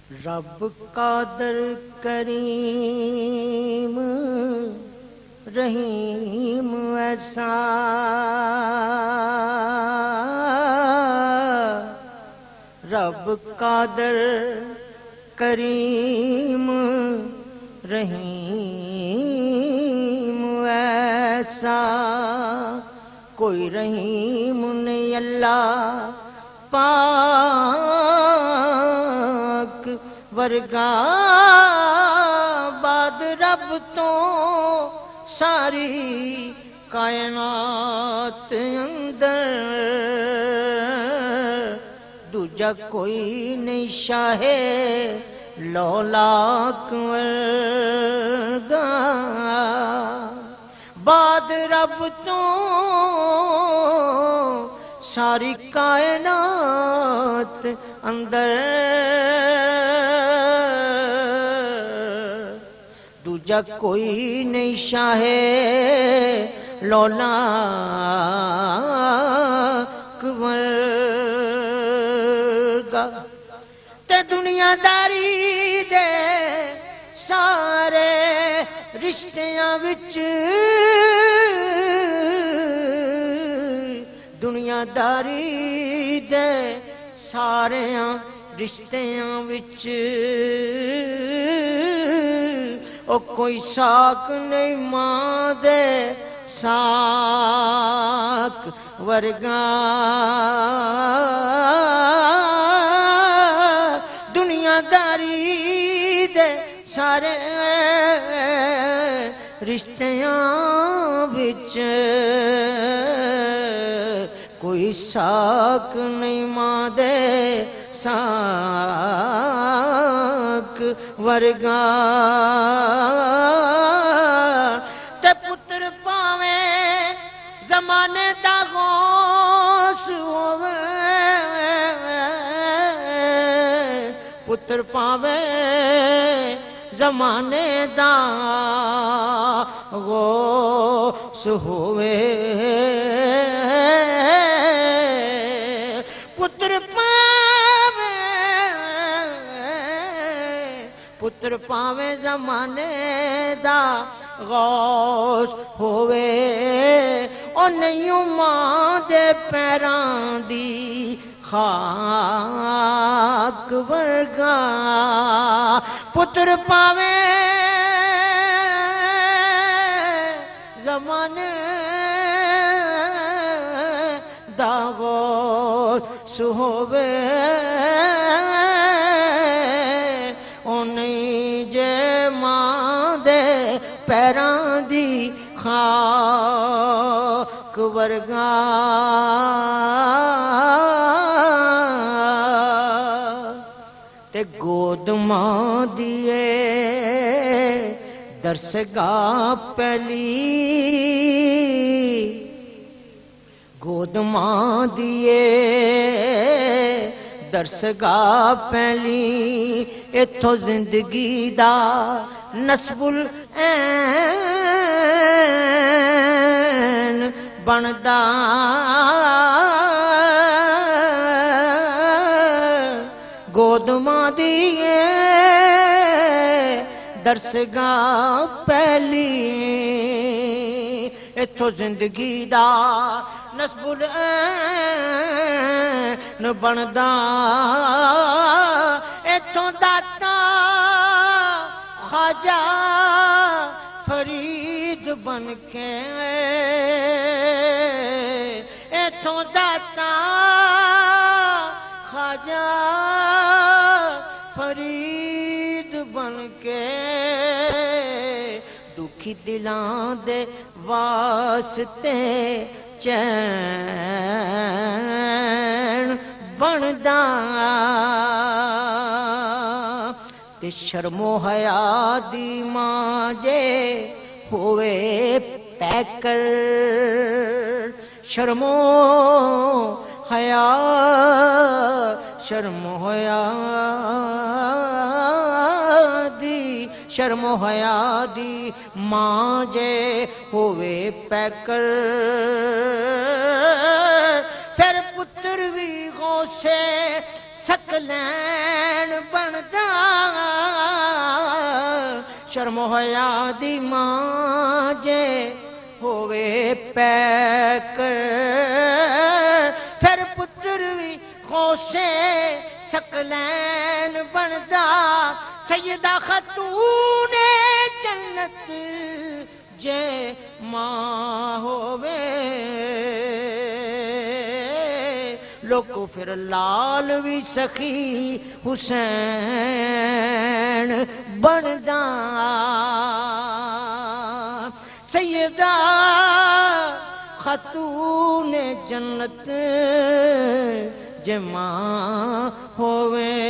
رب قادر کریم رحیم ایسا رب قادر کریم رحیم ایسا کوئی رحیم نہیں اللہ پاک ورگا بعد رب تو ساری کائنات اندر دوجا کوئی نہیں شاہ لولاک ورگا بعد رب تو ساری کائنات اندر دوجا کوئی نہیں شاہ لولاک ورگا تے دنیا داری دے سارے رشتیاں وچ دنیا داری دے سارے رشتیاں وچ او کوئی ساک نہیں ماں دے ساک ورگا دنیا داری دے سارے رشتیاں وچ کوئی ساک نہیں ماں دے ساک ورگا تے پتر پاویں زمانے دا غوث ہووے پتر پاویں زمانے دا غوث ہووے پتر پاویں زمانے دا غوث ہووے او نہیں ماں دے پیراں دی خاک ورگا پتر پاویں زمانے دا غوث ہووے پیراں دی خاک ورگا تے گود ماں دیے درسگاہ پہلی گود ماں دیے درسگاہ پہلی اتھو زندگی دا نسب العین بندا گود ماں دیے درسگاہ پہلی اتھو زندگی دا نسب العین بندا اتھو داتا خواجہ فرید بن کے ایتھوں داتا خواجہ فرید بن کے دکھی دلاں دے واسطے چین بندا تے شرم و حیا دی ماں جے ہوئے پیکر شرم و حیا دی ماں جے ہوئے پیکر پھر پتر بھی غوثے ਸਕਲੈਣ ਬਣਦਾ ਸ਼ਰਮ حیا ਦੀ ਮਾਂ ਜੇ ਹੋਵੇ ਪੈਕਰ ਫਿਰ ਪੁੱਤਰ ਵੀ ਖੋਸੇ ਸਕਲੈਨ ਬਣਦਾ ਸੈਯਦਾ ਖਤੂਨ ਜੰਨਤ ਜੇ ਮਾਂ ਹੋਵੇ ਲੋਕੋ ਫਿਰ ਲਾਲ ਵੀ ਸਖੀ ਹੁਸੈਨ ਬਣਦਾ سیدہ خاتون جنت جمع ہوئے